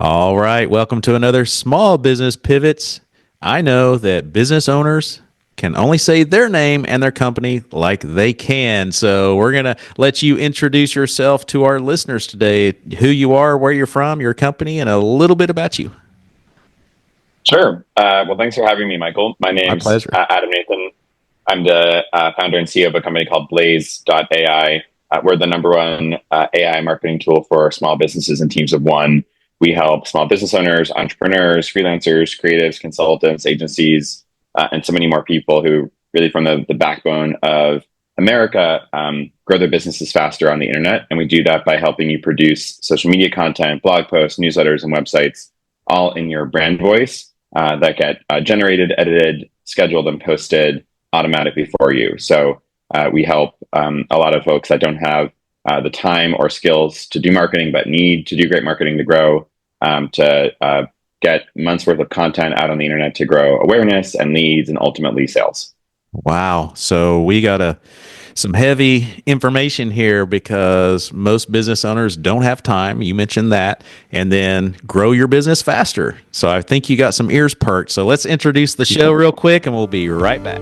All right, welcome to another Small Business Pivots. I know that business owners can only say their name and their company like they can. So we're going to let you introduce yourself to our listeners today, who you are, where you're from, your company, and a little bit about you. Sure. Well, thanks for having me, Michael. My My name's pleasure. Adam Nathan. I'm the founder and CEO of a company called Blaze.ai. We're the number one AI marketing tool for small businesses and teams of one. We help small business owners, entrepreneurs, freelancers, creatives, consultants, agencies, and so many more people who really from the backbone of America grow their businesses faster on the internet. And we do that by helping you produce social media content, blog posts, newsletters, and websites, all in your brand voice that get generated, edited, scheduled, and posted automatically for you. So we help a lot of folks that don't have the time or skills to do marketing, but need to do great marketing to grow, to get months worth of content out on the internet to grow awareness and leads and ultimately sales. Wow. So we got some heavy information here because most business owners don't have time. You mentioned that, and then grow your business faster. So I think you got some ears perked. So let's introduce the show real quick and we'll be right back.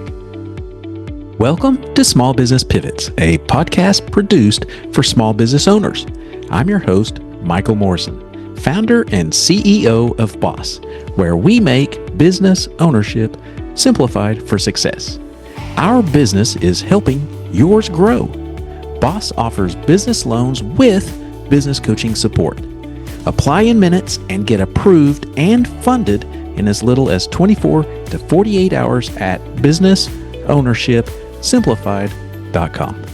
Welcome to Small Business Pivots, a podcast produced for small business owners. I'm your host, Michael Morrison, founder and CEO of Boss, where we make business ownership simplified for success. Our business is helping yours grow. Boss offers business loans with business coaching support. Apply in minutes and get approved and funded in as little as 24 to 48 hours at businessownershipsimplified.com.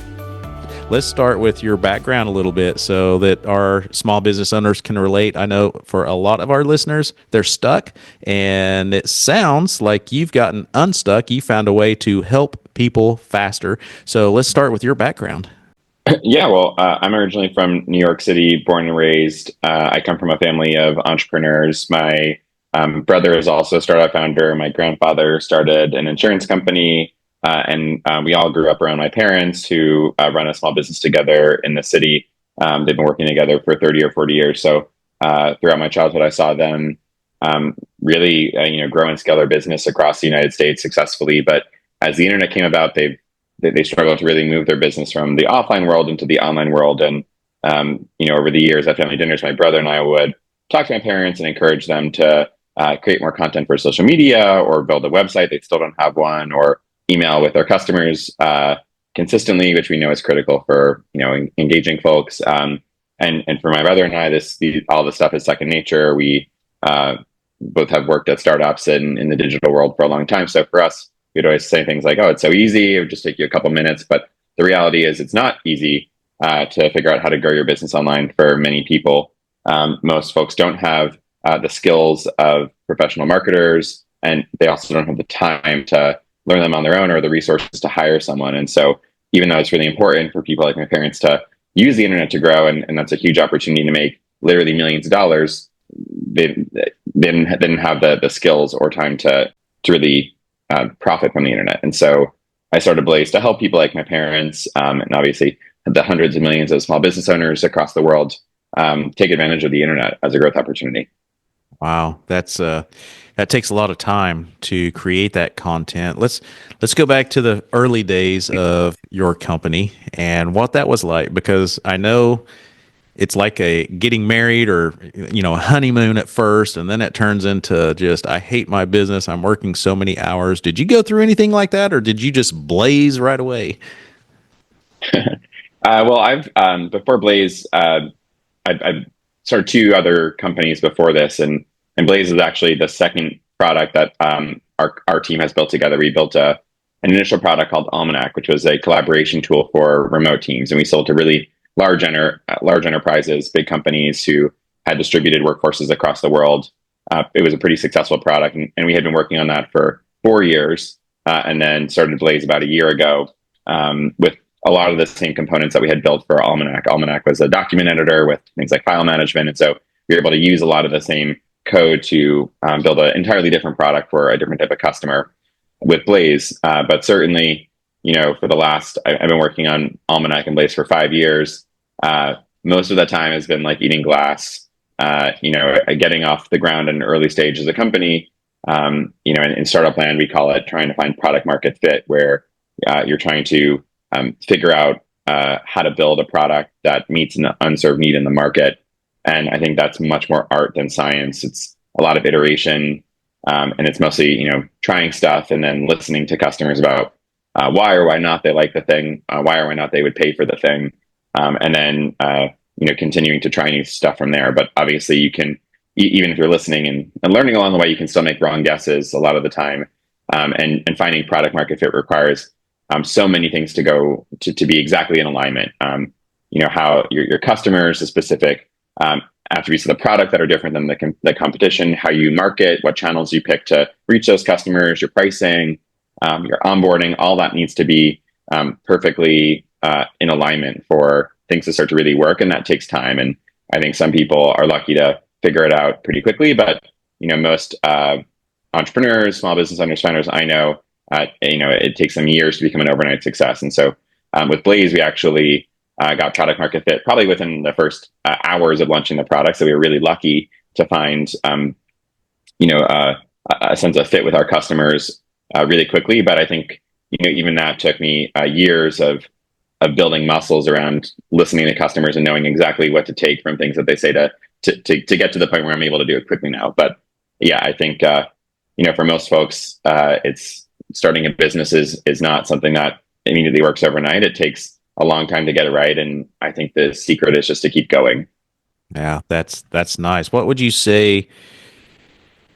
Let's start with your background a little bit so that our small business owners can relate. I know for a lot of our listeners, they're stuck, and it sounds like you've gotten unstuck. You found a way to help people faster. So let's start with your background. Yeah, well, I'm originally from New York City, born and raised. I come from a family of entrepreneurs. My brother is also a startup founder. My grandfather started an insurance company. And we all grew up around my parents who run a small business together in the city. They've been working together for 30 or 40 years. So throughout my childhood, I saw them really grow and scale their business across the United States successfully. But as the internet came about, they struggled to really move their business from the offline world into the online world. And over the years at family dinners, my brother and I would talk to my parents and encourage them to create more content for social media or build a website. They still don't have one, or email with our customers consistently, which we know is critical for engaging folks. And for my brother and I, all this stuff is second nature. We both have worked at startups in the digital world for a long time. So for us, we'd always say things like, "Oh, it's so easy. It would just take you a couple minutes." But the reality is, it's not easy to figure out how to grow your business online for many people. Most folks don't have the skills of professional marketers, and they also don't have the time to learn them on their own or the resources to hire someone. And so even though it's really important for people like my parents to use the internet to grow, and that's a huge opportunity to make literally millions of dollars, they didn't have the skills or time to really profit from the internet. And so I started Blaze to help people like my parents, and obviously the hundreds of millions of small business owners across the world take advantage of the internet as a growth opportunity. Wow, that takes a lot of time to create that content. Let's go back to the early days of your company and what that was like, because I know it's like a getting married or a honeymoon at first, and then it turns into just, I hate my business. I'm working so many hours. Did you go through anything like that, or did you just blaze right away? Well, I've before Blaze, I've started two other companies before this, and Blaze is actually the second product that our team has built together. We built an initial product called Almanac, which was a collaboration tool for remote teams, and we sold to really large enterprises, big companies who had distributed workforces across the world. It was a pretty successful product, and we had been working on that for 4 years, and then started Blaze about a year ago with a lot of the same components that we had built for Almanac. Almanac was a document editor with things like file management, and so we were able to use a lot of the same code to build an entirely different product for a different type of customer with Blaze. But certainly, for the last, I've been working on Almanac and Blaze for 5 years. Most of the time has been like eating glass, getting off the ground in an early stage as a company. In startup land, we call it trying to find product market fit, where you're trying to figure out how to build a product that meets an unserved need in the market. And I think that's much more art than science. It's a lot of iteration, and it's mostly trying stuff and then listening to customers about why or why not they like the thing, why or why not they would pay for the thing, and then continuing to try new stuff from there. But obviously, you can even if you're listening and learning along the way, you can still make wrong guesses a lot of the time. And finding product market fit requires so many things to go to be exactly in alignment. How your customers, the specific attributes of the product that are different than the competition, how you market, what channels you pick to reach those customers, your pricing, your onboarding, all that needs to be perfectly in alignment for things to start to really work. And that takes time. And I think some people are lucky to figure it out pretty quickly, but most entrepreneurs, small business owners, founders I know, it takes them years to become an overnight success. And so with Blaze, we actually got product market fit probably within the first hours of launching the product. So we were really lucky to find a sense of fit with our customers really quickly. But I think even that took me years of building muscles around listening to customers and knowing exactly what to take from things that they say to get to the point where I'm able to do it quickly now. But yeah, I think for most folks, it's starting a business is not something that immediately works overnight. It takes a long time to get it right, and I think the secret is just to keep going. Yeah, that's nice. What would you say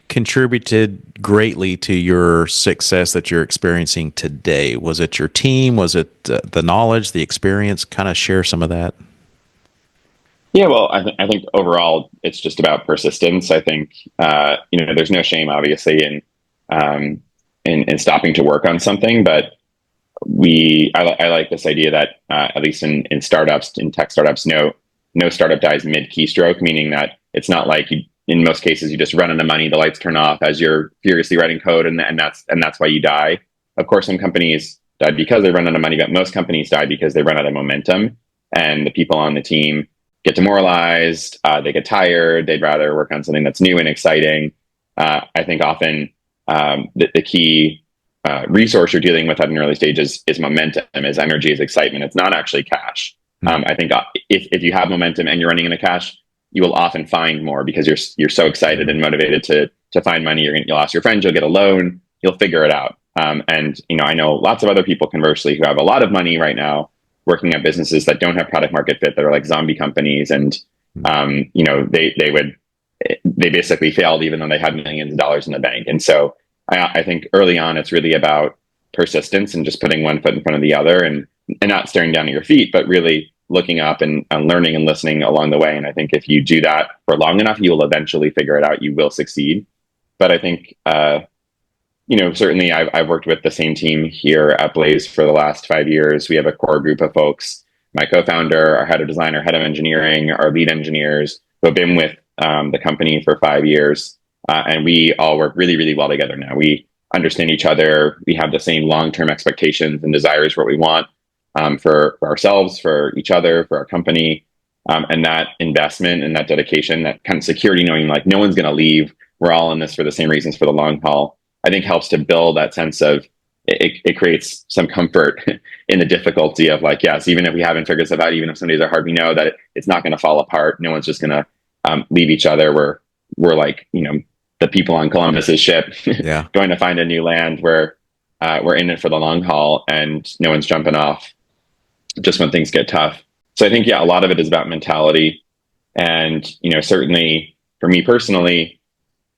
contributed greatly to your success that you're experiencing today? Was it your team? Was it the knowledge, the experience? Kind of share some of that. Yeah, well, I think overall it's just about persistence. I think there's no shame, obviously, in stopping to work on something, but I like this idea that at least in startups, in tech startups, no startup dies mid keystroke, meaning that it's not like in most cases you just run out of money, the lights turn off as you're furiously writing code, and that's why you die. Of course, some companies die because they run out of money, but most companies die because they run out of momentum, and the people on the team get demoralized, they get tired, they'd rather work on something that's new and exciting. I think often the key resource you're dealing with at an early stage is momentum, is energy, is excitement. It's not actually cash. I think if you have momentum and you're running into cash, you will often find more because you're so excited and motivated to find money. You'll ask your friends, you'll get a loan, you'll figure it out. And I know lots of other people, conversely, who have a lot of money right now working at businesses that don't have product market fit, that are like zombie companies, and they basically failed even though they had millions of dollars in the bank. And so I think early on it's really about persistence and just putting one foot in front of the other, and not staring down at your feet, but really looking up and learning and listening along the way. And I think if you do that for long enough, you will eventually figure it out. You will succeed. But I think certainly I've worked with the same team here at Blaze for the last 5 years. We have a core group of folks, my co-founder, our head of design, our head of engineering, our lead engineers, who have been with the company for 5 years. And we all work really, really well together now. We understand each other. We have the same long-term expectations and desires for what we want for ourselves, for each other, for our company. And that investment and that dedication, that kind of security, knowing like no one's going to leave, we're all in this for the same reasons, for the long haul, I think helps to build that sense of it creates some comfort in the difficulty of like, yes, even if we haven't figured stuff out, even if some days are hard, we know that it's not going to fall apart. No one's just going to leave each other. We're like, the people on Columbus's ship, Yeah. going to find a new land where we're in it for the long haul, and no one's jumping off just when things get tough. So I think, yeah, a lot of it is about mentality. And, certainly for me personally,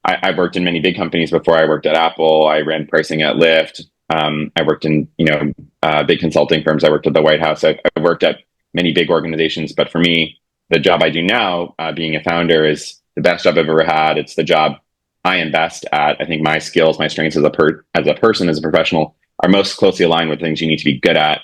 I've worked in many big companies before. I worked at Apple. I ran pricing at Lyft. I worked in, big consulting firms. I worked at the White House. I've worked at many big organizations. But for me, the job I do now, being a founder, is the best job I've ever had. It's the job I am best at. I think my skills, my strengths as a person, as a professional, are most closely aligned with things you need to be good at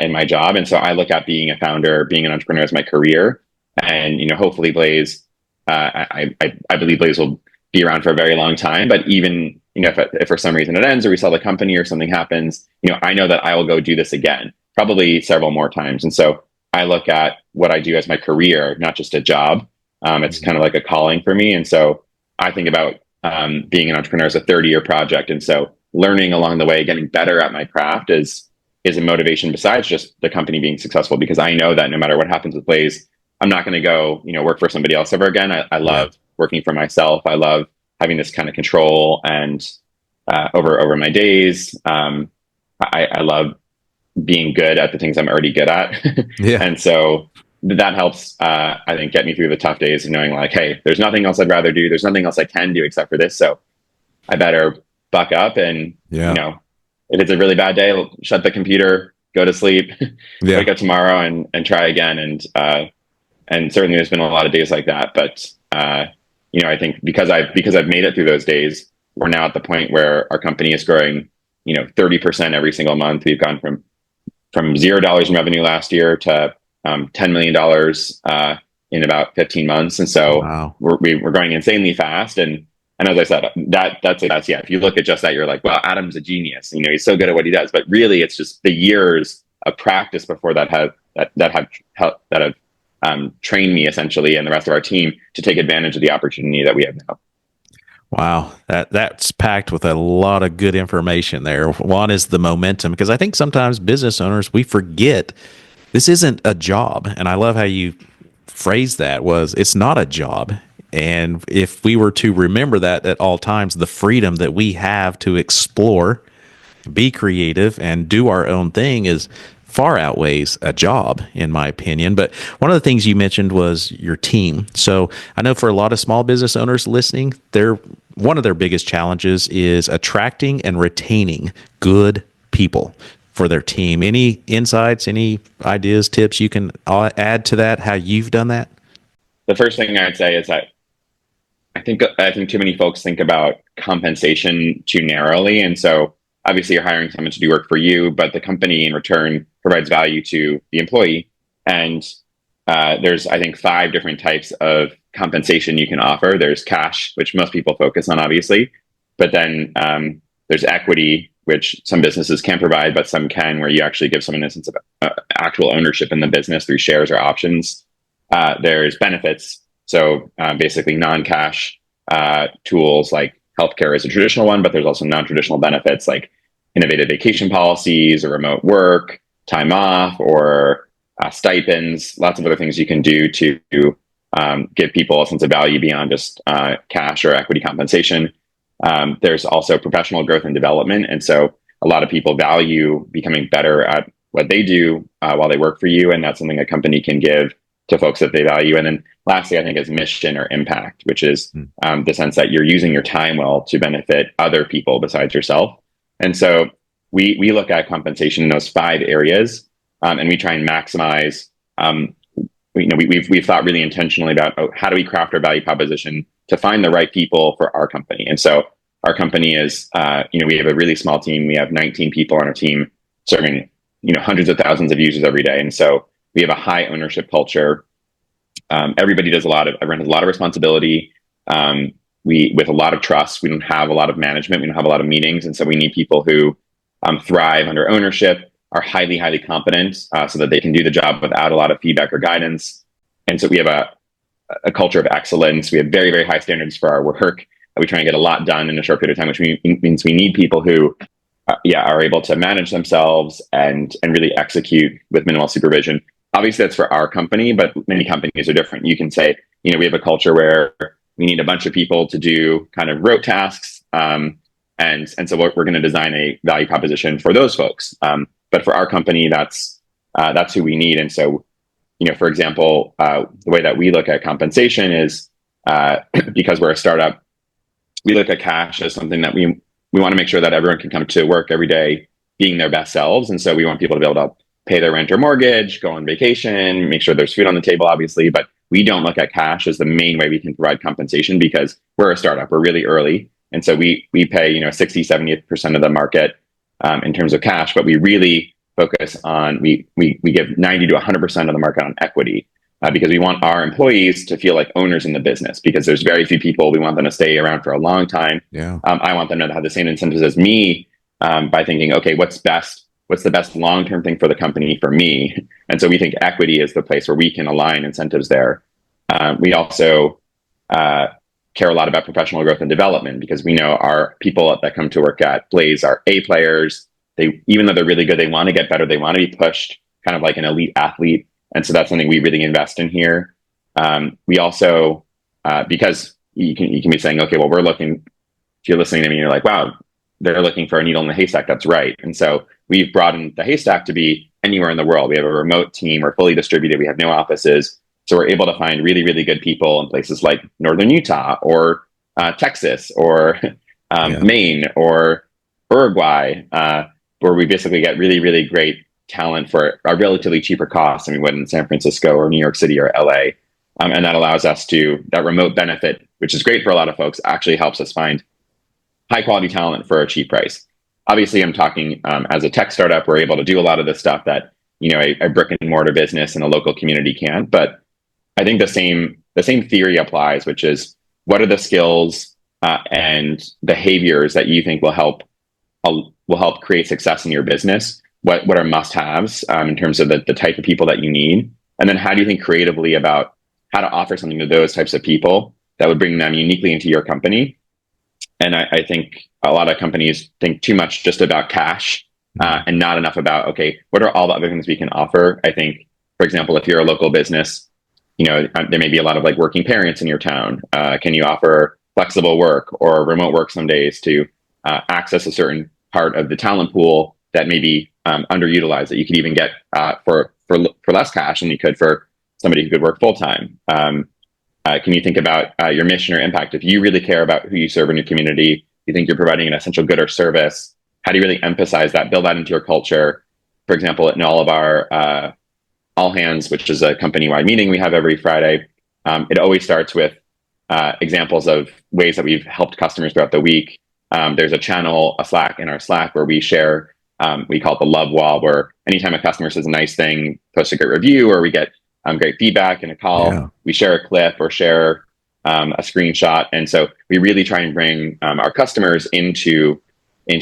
in my job. And so I look at being a founder, being an entrepreneur as my career. And, hopefully Blaze, I believe Blaze will be around for a very long time. But even, if for some reason it ends or we sell the company or something happens, I know that I will go do this again, probably several more times. And so I look at what I do as my career, not just a job. It's kind of like a calling for me. And so I think about being an entrepreneur as a 30-year project. And so learning along the way, getting better at my craft is a motivation besides just the company being successful, because I know that no matter what happens with Blaze, I'm not going to go, work for somebody else ever again. I Yeah. love working for myself. I love having this kind of control and over my days. I love being good at the things I'm already good at. Yeah. And so that helps, I think, get me through the tough days of knowing like, hey, there's nothing else I'd rather do. There's nothing else I can do except for this. So I better buck up and, Yeah. if it's a really bad day, I'll shut the computer, go to sleep, Yeah. wake up tomorrow and try again. And certainly there's been a lot of days like that. But, I think because I've made it through those days, we're now at the point where our company is growing, 30% every single month. We've gone from $0 in revenue last year to $10 million in about 15 months. And so Wow. we're growing insanely fast. And as I said, that's yeah. If you look at just that, you're like, well, Adam's a genius. He's so good at what he does. But really, it's just the years of practice before that have trained me essentially, and the rest of our team to take advantage of the opportunity that we have now. Wow, that's packed with a lot of good information there. One is the momentum, because I think sometimes business owners, we forget this isn't a job, and I love how you phrased that. Was it's not a job, and if we were to remember that at all times, the freedom that we have to explore, be creative, and do our own thing is far outweighs a job, in my opinion. But one of the things you mentioned was your team. So I know for a lot of small business owners listening, one of their biggest challenges is attracting and retaining good people for their team. Any insights, any ideas, tips you can add to that, how you've done that? The first thing I'd say is that I think too many folks think about compensation too narrowly. And so obviously you're hiring someone to do work for you, but the company in return provides value to the employee. And there's, I think, 5 different types of compensation you can offer. There's cash, which most people focus on, obviously. But then there's equity, which some businesses can provide, but some can, where you actually give someone a sense of actual ownership in the business through shares or options. There's benefits. So basically non-cash tools like healthcare is a traditional one, but there's also non-traditional benefits like innovative vacation policies or remote work, time off, or stipends, lots of other things you can do to give people a sense of value beyond just cash or equity compensation. There's also professional growth and development. And so a lot of people value becoming better at what they do while they work for you. And that's something a company can give to folks that they value. And then lastly, I think is mission or impact, which is the sense that you're using your time well to benefit other people besides yourself. And so we look at compensation in those 5 areas, and we try and maximize. We've thought really intentionally about how do we craft our value proposition to find the right people for our company. And so our company is, we have a really small team. We have 19 people on our team serving, hundreds of thousands of users every day. And so we have a high ownership culture. Everybody everyone has a lot of responsibility. With a lot of trust. We don't have a lot of management. We don't have a lot of meetings. And so we need people who thrive under ownership, are highly, highly competent, so that they can do the job without a lot of feedback or guidance. And so we have a culture of excellence. We have very, very high standards for our work. We try and get a lot done in a short period of time, which means we need people who are able to manage themselves and really execute with minimal supervision. Obviously, that's for our company, but many companies are different. You can say, we have a culture where we need a bunch of people to do kind of rote tasks. And so we're going to design a value proposition for those folks. But for our company, that's who we need. And so, for example, the way that we look at compensation is because we're a startup, we look at cash as something that we want to make sure that everyone can come to work every day being their best selves. And so we want people to be able to pay their rent or mortgage, go on vacation, make sure there's food on the table, obviously. But we don't look at cash as the main way we can provide compensation because we're a startup. We're really early. And so we pay, 60, 70% of the market in terms of cash, but we really focus on, we give 90 to 100% of the market on equity because we want our employees to feel like owners in the business because there's very few people. We want them to stay around for a long time. Yeah. I want them to have the same incentives as me by thinking, okay, what's the best long-term thing for the company for me? And so we think equity is the place where we can align incentives there. We also care a lot about professional growth and development because we know our people that come to work at Blaze are A players. They, even though they're really good, they want to get better. They want to be pushed, kind of like an elite athlete. And so that's something we really invest in here. We also, because you can be saying, okay, well, we're looking, if you're listening to me, you're like, wow, they're looking for a needle in the haystack. That's right. And so we've broadened the haystack to be anywhere in the world. We have a remote team. We're fully distributed. We have no offices. So we're able to find really, really good people in places like Northern Utah or Texas or Maine or Uruguay, where we basically get really, really great talent for a relatively cheaper cost than we would in San Francisco or New York City or LA. And that allows us to, that remote benefit, which is great for a lot of folks, actually helps us find high quality talent for a cheap price. Obviously, I'm talking as a tech startup, we're able to do a lot of the stuff that, you know, a brick and mortar business in a local community can't. But I think the same theory applies, which is what are the skills and behaviors that you think will help create success in your business? What are must-haves in terms of the type of people that you need? And then how do you think creatively about how to offer something to those types of people that would bring them uniquely into your company? And I think a lot of companies think too much just about cash and not enough about, okay, what are all the other things we can offer? I think, for example, if you're a local business, you know, there may be a lot of like working parents in your town. Can you offer flexible work or remote work some days to access a certain part of the talent pool that may be underutilized that you could even get for less cash than you could for somebody who could work full time? Can you think about your mission or impact? If you really care about who you serve in your community, you think you're providing an essential good or service, how do you really emphasize that, build that into your culture? For example, in all of our All Hands, which is a company-wide meeting we have every Friday, it always starts with examples of ways that we've helped customers throughout the week. There's a channel, a Slack in our Slack where we share, we call it the love wall, where anytime a customer says a nice thing, posts a great review, or we get great feedback in a call, we share a clip or share a screenshot. And so we really try and bring our customers into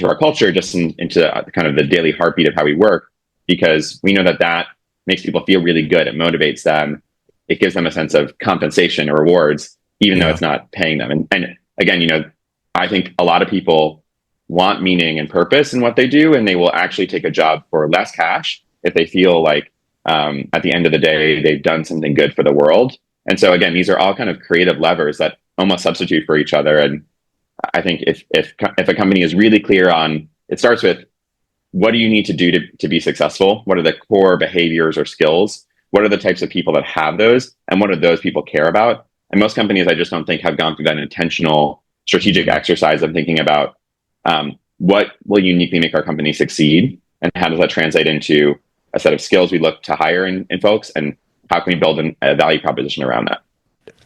our culture, just into kind of the daily heartbeat of how we work, because we know that makes people feel really good. It motivates them. It gives them a sense of compensation or rewards, even though it's not paying them. And again, you know, I think a lot of people want meaning and purpose in what they do, and they will actually take a job for less cash if they feel like at the end of the day, they've done something good for the world. And so again, these are all kind of creative levers that almost substitute for each other. And I think if a company is really clear on, it starts with, what do you need to do to be successful? What are the core behaviors or skills? What are the types of people that have those? And what do those people care about? And most companies, I just don't think, have gone through that intentional strategic exercise of thinking about what will uniquely make our company succeed, and how does that translate into a set of skills we look to hire in folks, and how can we build a value proposition around that?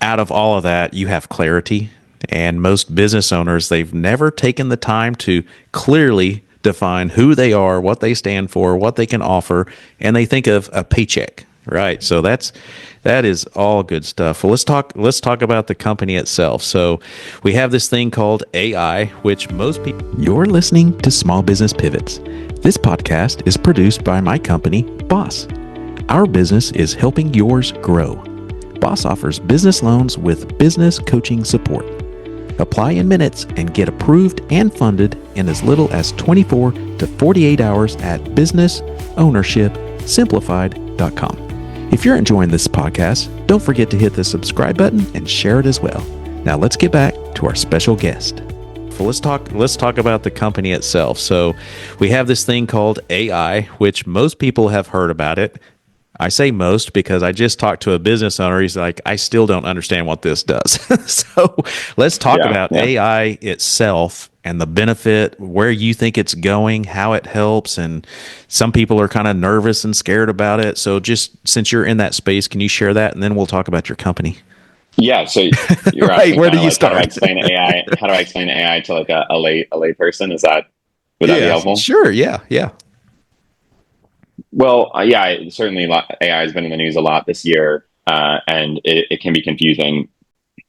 Out of all of that, you have clarity. And most business owners, they've never taken the time to clearly define who they are, what they stand for, what they can offer, and they think of a paycheck, right? So that is all good stuff. Well, let's talk about the company itself. So we have this thing called AI, which most people. You're listening to Small Business Pivots. This podcast is produced by my company, Boss. Our business is helping yours grow. Boss offers business loans with business coaching support. Apply in minutes and get approved and funded in as little as 24 to 48 hours at businessownershipsimplified.com. If you're enjoying this podcast, don't forget to hit the subscribe button and share it as well. Now let's get back to our special guest. Well, let's talk about the company itself. So we have this thing called AI, which most people have heard about it. I say most because I just talked to a business owner. He's like, I still don't understand what this does. So let's talk about AI itself and the benefit, where you think it's going, how it helps. And some people are kind of nervous and scared about it. So just since you're in that space, can you share that? And then we'll talk about your company. Yeah. So you're right, asking where do you start? How do I explain AI? How do I explain AI to like a lay person? Would that be helpful? Sure. Yeah. Well, certainly AI has been in the news a lot this year, and it can be confusing.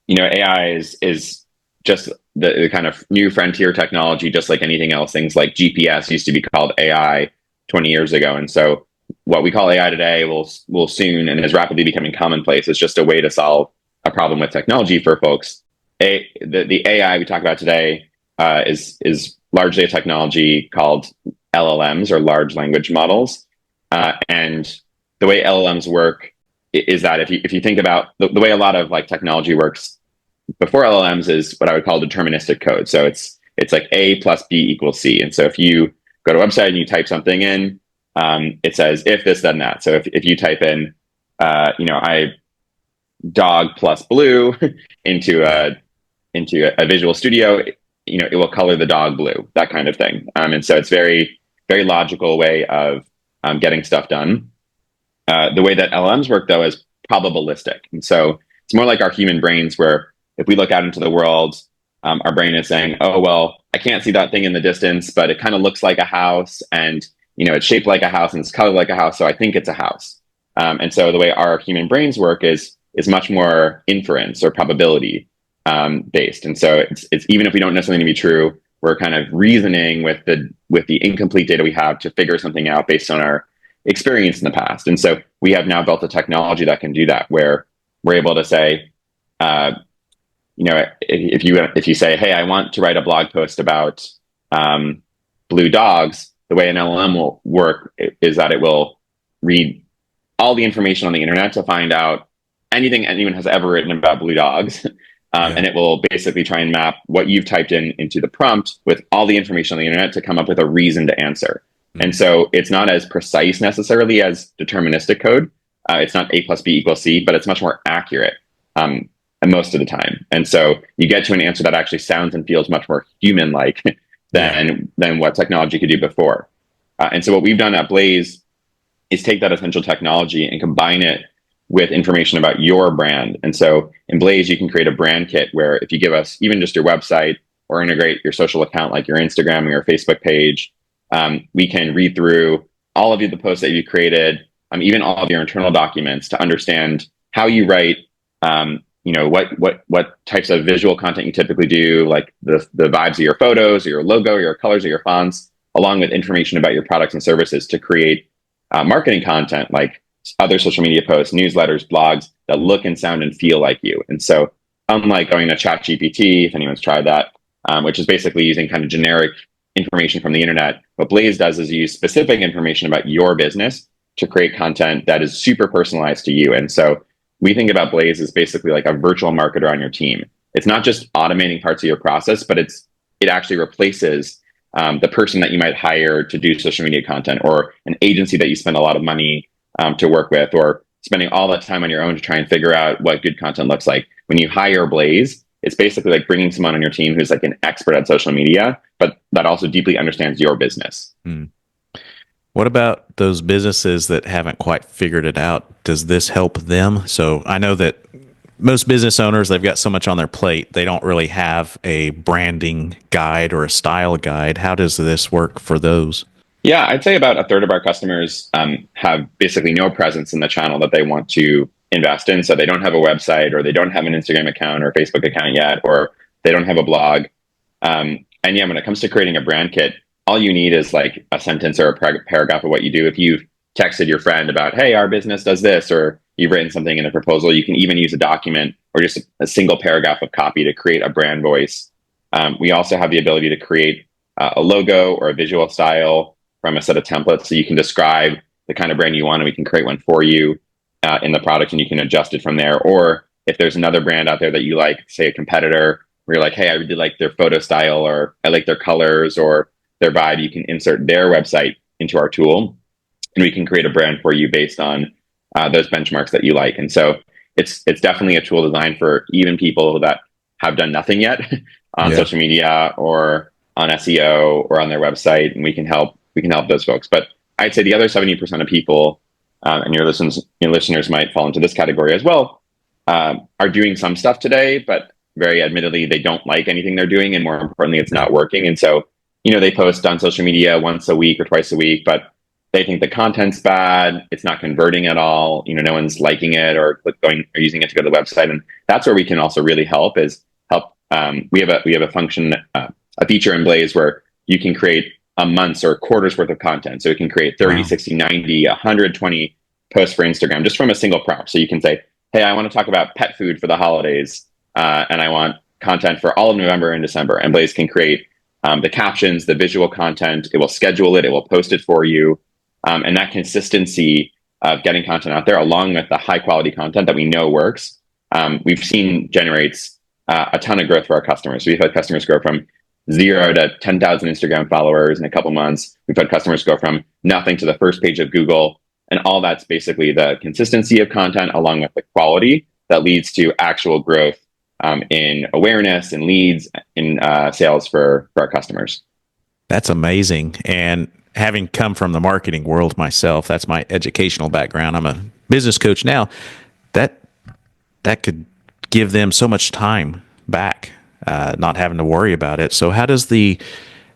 You know, AI is just the kind of new frontier technology, just like anything else. Things like GPS used to be called AI 20 years ago. And so what we call AI today will soon, and is rapidly becoming commonplace, is just a way to solve a problem with technology for folks. The AI we talk about today is largely a technology called LLMs, or large language models. And the way LLMs work is that if you think about the way a lot of like technology works before LLMs is what I would call deterministic code. So it's like A plus B equals C. And so if you go to a website and you type something in, it says if this, then that. So if you type in, I dog plus blue into a Visual Studio, it will color the dog blue, that kind of thing. And so it's very, very logical way of getting stuff done. The way that LLMs work, though, is probabilistic. And so it's more like our human brains, where if we look out into the world, our brain is saying, oh, well, I can't see that thing in the distance, but it kind of looks like a house, and it's shaped like a house and it's colored like a house, so I think it's a house. And so the way our human brains work is much more inference or probability based. And so it's even if we don't know something to be true, we're kind of reasoning with the incomplete data we have to figure something out based on our experience in the past. And so we have now built a technology that can do that, where we're able to say, if you say, hey, I want to write a blog post about blue dogs, the way an LLM will work is that it will read all the information on the internet to find out anything anyone has ever written about blue dogs. And it will basically try and map what you've typed into the prompt with all the information on the internet to come up with a reason to answer. Mm-hmm. And so it's not as precise necessarily as deterministic code. It's not A plus B equals C, but it's much more accurate most of the time. And so you get to an answer that actually sounds and feels much more human-like than what technology could do before. And so what we've done at Blaze is take that essential technology and combine it with information about your brand. And so in Blaze, you can create a brand kit where if you give us even just your website or integrate your social account, like your Instagram or your Facebook page, we can read through all of the posts that you created, even all of your internal documents, to understand how you write, what types of visual content you typically do, like the vibes of your photos or your logo or your colors or your fonts, along with information about your products and services to create marketing content like other social media posts, newsletters, blogs that look and sound and feel like you. And so unlike going to ChatGPT, if anyone's tried that, which is basically using kind of generic information from the internet, what Blaze does is use specific information about your business to create content that is super personalized to you. And so we think about Blaze as basically like a virtual marketer on your team. It's not just automating parts of your process, but it actually replaces the person that you might hire to do social media content, or an agency that you spend a lot of money to work with, or spending all that time on your own to try and figure out what good content looks like. When you hire Blaze, it's basically like bringing someone on your team who's like an expert at social media, but that also deeply understands your business. What about those businesses that haven't quite figured it out? Does this help them? So I know that most business owners, they've got so much on their plate, they don't really have a branding guide or a style guide. How does this work for those? Yeah, I'd say about a third of our customers have basically no presence in the channel that they want to invest in. So they don't have a website, or they don't have an Instagram account or Facebook account yet, or they don't have a blog. And yeah, when it comes to creating a brand kit, all you need is like a sentence or a paragraph of what you do. If you've texted your friend about, hey, our business does this, or you've written something in a proposal, you can even use a document or just a single paragraph of copy to create a brand voice. We also have the ability to create a logo or a visual style from a set of templates, so you can describe the kind of brand you want, and we can create one for you in the product, and you can adjust it from there. Or if there's another brand out there that you like, say a competitor, where you're like, hey, I really like their photo style, or I like their colors or their vibe, you can insert their website into our tool, and we can create a brand for you based on those benchmarks that you like. And so it's definitely a tool designed for even people that have done nothing yet on social media or on SEO or on their website, and we can help those folks. But I'd say the other 70% of people, and your listeners might fall into this category as well, are doing some stuff today, but very admittedly, they don't like anything they're doing, and more importantly, it's not working. And so, they post on social media once a week or twice a week, but they think the content's bad, it's not converting at all, no one's liking it or going or using it to go to the website. And that's where we can also really help. We have a function, a feature in Blaze where you can create a month's or quarter's worth of content. So you can create 30, 60, 90, 120 posts for Instagram just from a single prompt. So you can say, hey, I want to talk about pet food for the holidays, and I want content for all of November and December. And Blaze can create the captions, the visual content. It will schedule it. It will post it for you. And that consistency of getting content out there, along with the high quality content that we know works, we've seen generates a ton of growth for our customers. We've had customers grow from 0 to 10,000 Instagram followers in a couple months. We've had customers go from nothing to the first page of Google. And all that's basically the consistency of content along with the quality that leads to actual growth in awareness and leads in sales for our customers. That's amazing. And having come from the marketing world myself, that's my educational background. I'm a business coach now. That that could give them so much time back, not having to worry about it. So how do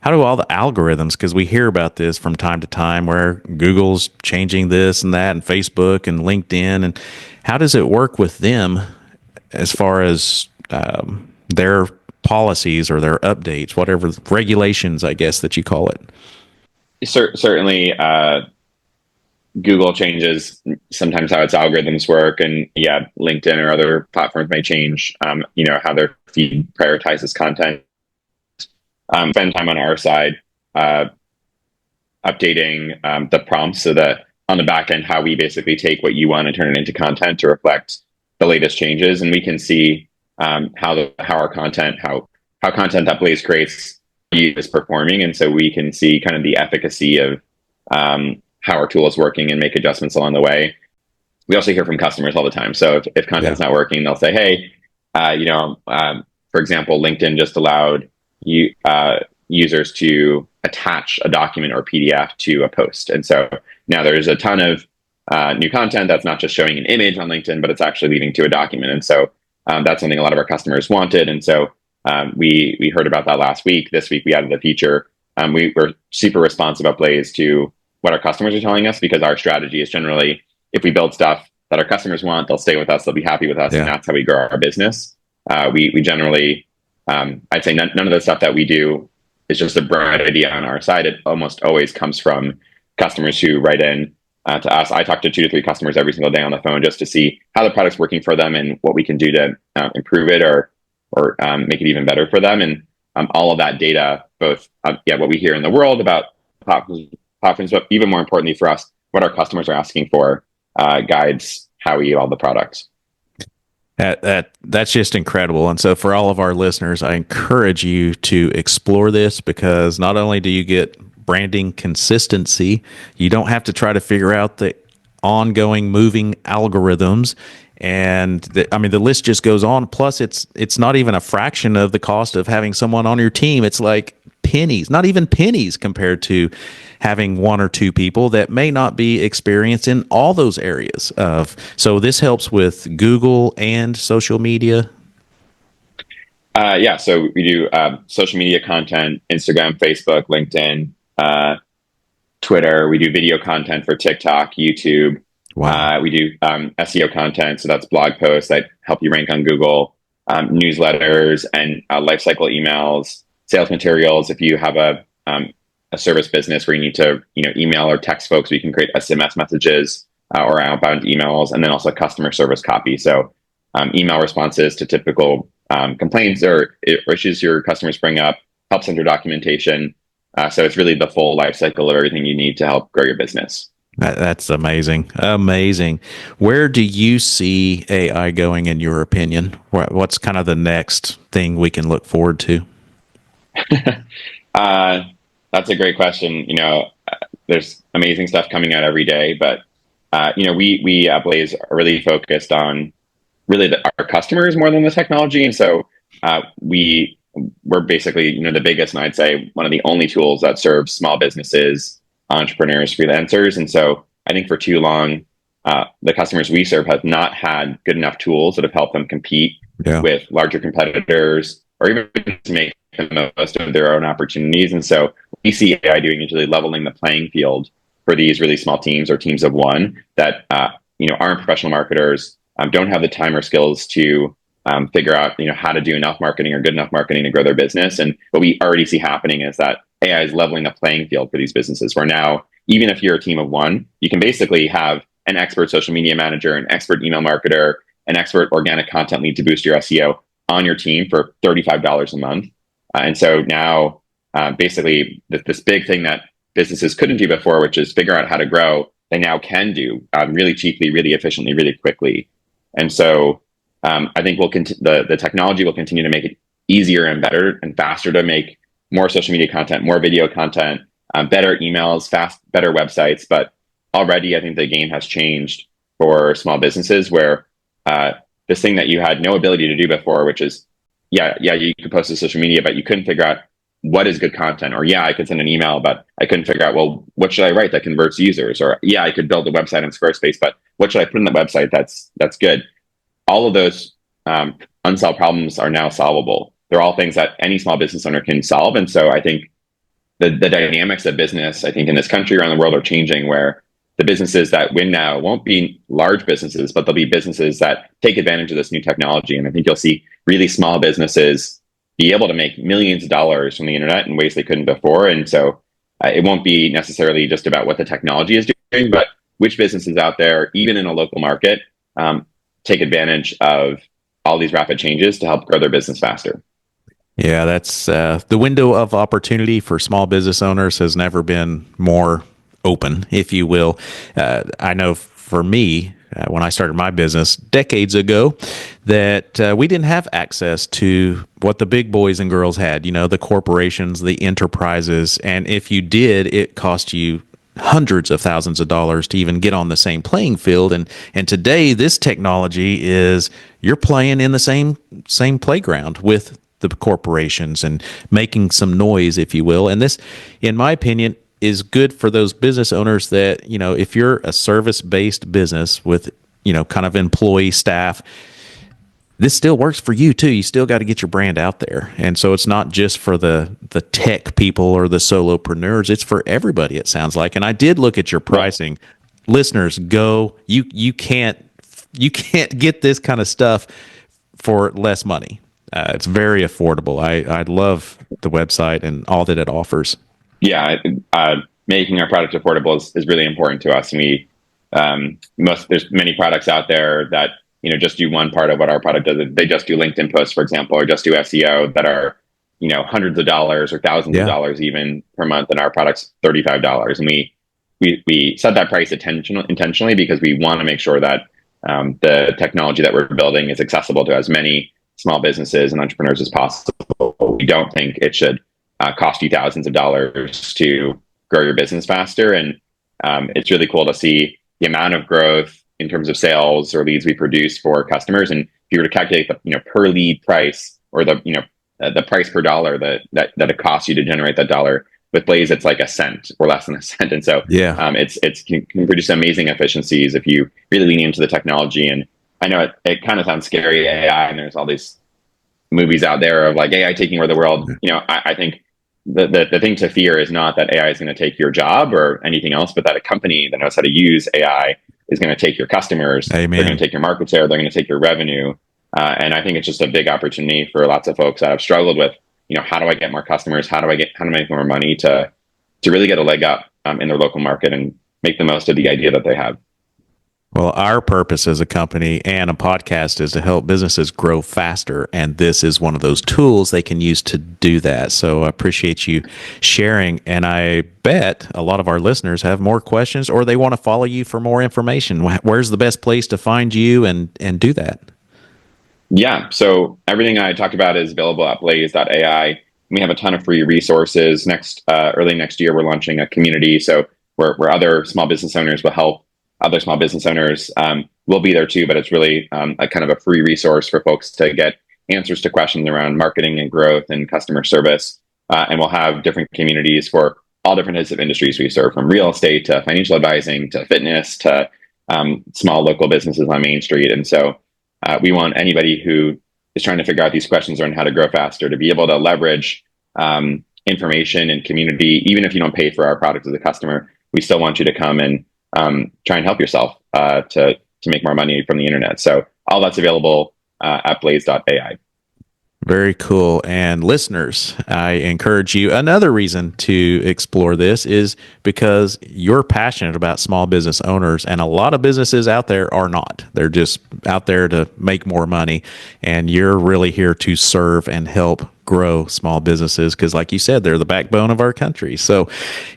all the algorithms, because we hear about this from time to time where Google's changing this and that and Facebook and LinkedIn, and how does it work with them as far as their policies or their updates, whatever regulations, I guess that you call it? Certainly, Google changes sometimes how its algorithms work, and yeah, LinkedIn or other platforms may change, how their feed prioritizes content. Spend time on our side updating the prompts so that on the back end, how we basically take what you want and turn it into content to reflect the latest changes, and we can see how our content, how content that Blaze creates is performing, and so we can see kind of the efficacy of how our tool is working and make adjustments along the way. We also hear from customers all the time. So if content's not working, they'll say, hey, for example, LinkedIn just allowed users to attach a document or PDF to a post. And so now there's a ton of new content that's not just showing an image on LinkedIn, but it's actually leading to a document. And so that's something a lot of our customers wanted. And so we heard about that last week. This week we added the feature. We were super responsive at Blaze to what our customers are telling us, because our strategy is generally, if we build stuff that our customers want, they'll stay with us, they'll be happy with us, and that's how we grow our business. We generally, I'd say none of the stuff that we do is just a bright idea on our side. It almost always comes from customers who write in to us. I talk to 2 to 3 customers every single day on the phone just to see how the product's working for them and what we can do to improve it or make it even better for them. And all of that data, both what we hear in the world about platforms, but even more importantly for us, what our customers are asking for, guides how we evolve the products. That's just incredible. And so for all of our listeners, I encourage you to explore this, because not only do you get branding consistency, you don't have to try to figure out the ongoing moving algorithms. And the list just goes on. Plus, it's not even a fraction of the cost of having someone on your team. It's like pennies, not even pennies, compared to having 1 or 2 people that may not be experienced in all those areas so this helps with Google and social media. So we do social media content, Instagram, Facebook, LinkedIn, Twitter. We do video content for TikTok, YouTube. Wow. We do SEO content, so that's blog posts that help you rank on Google, newsletters and lifecycle emails, sales materials. If you have a service business where you need to email or text folks, we can create SMS messages or outbound emails, and then also customer service copy. So email responses to typical complaints or issues your customers bring up, help center documentation. So it's really the full life cycle of everything you need to help grow your business. That's amazing. Amazing. Where do you see AI going, in your opinion? What's kind of the next thing we can look forward to? That's a great question. There's amazing stuff coming out every day, but we at Blaze are really focused on really our customers more than the technology. And so we're basically the biggest, and I'd say one of the only tools that serves small businesses, entrepreneurs, freelancers. And so I think for too long, the customers we serve have not had good enough tools that have helped them compete with larger competitors, or even to make the most of their own opportunities. And so we see AI doing is really leveling the playing field for these really small teams or teams of one that aren't professional marketers, don't have the time or skills to figure out how to do enough marketing or good enough marketing to grow their business. And what we already see happening is that AI is leveling the playing field for these businesses, where now, even if you're a team of one, you can basically have an expert social media manager, an expert email marketer, an expert organic content lead to boost your SEO on your team for $35 a month. And so now, basically, this big thing that businesses couldn't do before, which is figure out how to grow, they now can do really cheaply, really efficiently, really quickly. And so I think the technology will continue to make it easier and better and faster to make more social media content, more video content, better emails, better websites. But already, I think the game has changed for small businesses where this thing that you had no ability to do before, which is, you could post to social media, but you couldn't figure out what is good content. Or, I could send an email, but I couldn't figure out, well, what should I write that converts users? Or, I could build a website in Squarespace, but what should I put in the website that's good? All of those unsolved problems are now solvable. They're all things that any small business owner can solve. And so I think the dynamics of business, I think in this country, around the world, are changing, where the businesses that win now won't be large businesses, but they'll be businesses that take advantage of this new technology. And I think you'll see really small businesses be able to make millions of dollars from the internet in ways they couldn't before. And so it won't be necessarily just about what the technology is doing, but which businesses out there, even in a local market, take advantage of all these rapid changes to help grow their business faster. Yeah, that's the window of opportunity for small business owners has never been more open, if you will. I know for me, when I started my business decades ago, that we didn't have access to what the big boys and girls had, the corporations, the enterprises. And if you did, it cost you hundreds of thousands of dollars to even get on the same playing field. And today, this technology is, you're playing in the same playground with the corporations and making some noise, if you will. And this, in my opinion, is good for those business owners that, if you're a service-based business with, kind of employee staff, this still works for you too. You still got to get your brand out there. And so it's not just for the tech people or the solopreneurs, it's for everybody, it sounds like. And I did look at your pricing. Listeners, you can't get this kind of stuff for less money. It's very affordable. I love the website and all that it offers. Yeah, making our product affordable is really important to us. And there's many products out there that just do one part of what our product does. They just do LinkedIn posts, for example, or just do SEO that are hundreds of dollars or thousands of dollars even per month, and our product's $35. And we set that price intentionally because we want to make sure that the technology that we're building is accessible to as many small businesses and entrepreneurs as possible. We don't think it should cost you thousands of dollars to grow your business faster. And it's really cool to see the amount of growth in terms of sales or leads we produce for customers. And if you were to calculate the per lead price, or the price per dollar that it costs you to generate that dollar, with Blaze, it's like a cent or less than a cent. And so it can produce amazing efficiencies if you really lean into the technology. And I know it kind of sounds scary, AI, and there's all these movies out there of like AI taking over the world. I think the thing to fear is not that AI is going to take your job or anything else, but that a company that knows how to use AI is going to take your customers. Amen. They're going to take your market share. They're going to take your revenue. And I think it's just a big opportunity for lots of folks that have struggled with, how do I get more customers? How do I make more money to really get a leg up in their local market and make the most of the idea that they have. Well, our purpose as a company and a podcast is to help businesses grow faster, and this is one of those tools they can use to do that. So I appreciate you sharing, and I bet a lot of our listeners have more questions, or they want to follow you for more information. Where's the best place to find you and do that? Yeah, so everything I talked about is available at Blaze.ai. We have a ton of free resources. Early next year, we're launching a community, so where other small business owners will help other small business owners. Will be there too, but it's really a kind of a free resource for folks to get answers to questions around marketing and growth and customer service. And we'll have different communities for all different types of industries we serve, from real estate to financial advising to fitness to small local businesses on Main Street. And so we want anybody who is trying to figure out these questions on how to grow faster to be able to leverage information and community. Even if you don't pay for our product as a customer, we still want you to come and try and help yourself to make more money from the internet. So all that's available at Blaze.ai. Very cool. And listeners, I encourage you. Another reason to explore this is because you're passionate about small business owners, and a lot of businesses out there are not. They're just out there to make more money. And you're really here to serve and help grow small businesses because, like you said, they're the backbone of our country. So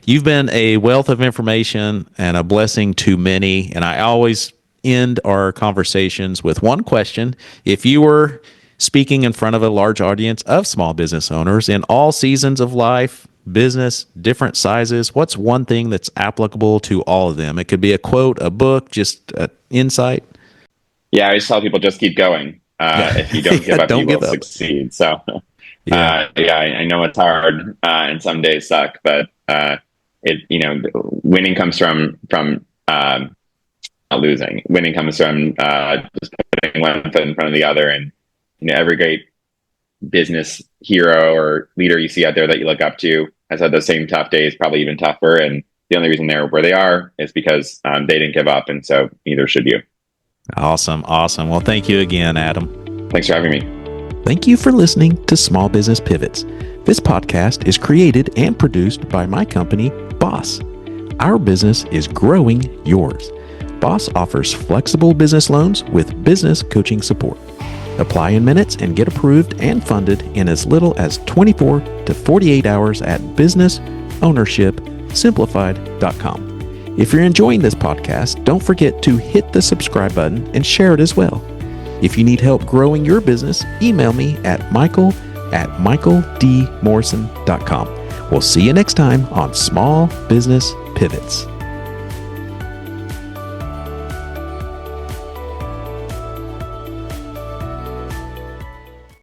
you've been a wealth of information and a blessing to many. And I always end our conversations with one question. If you were speaking in front of a large audience of small business owners in all seasons of life, business, different sizes, what's one thing that's applicable to all of them? It could be a quote, a book, just an insight. Yeah, I always tell people just keep going. If you don't give up, Don't you give will up. succeed. So, Yeah. I know it's hard, and some days suck, but winning comes from not losing. Winning comes from just putting one foot in front of the other, and every great business hero or leader you see out there that you look up to has had those same tough days, probably even tougher. And the only reason they're where they are is because they didn't give up, and so neither should you. Awesome. Well, thank you again, Adam. Thanks for having me. Thank you for listening to Small Business Pivots. This podcast is created and produced by my company, Boss. Our business is growing yours. Boss offers flexible business loans with business coaching support. Apply in minutes and get approved and funded in as little as 24 to 48 hours at businessownershipsimplified.com. If you're enjoying this podcast, don't forget to hit the subscribe button and share it as well. If you need help growing your business, email me at michael@michaeldmorrison.com. We'll see you next time on Small Business Pivots.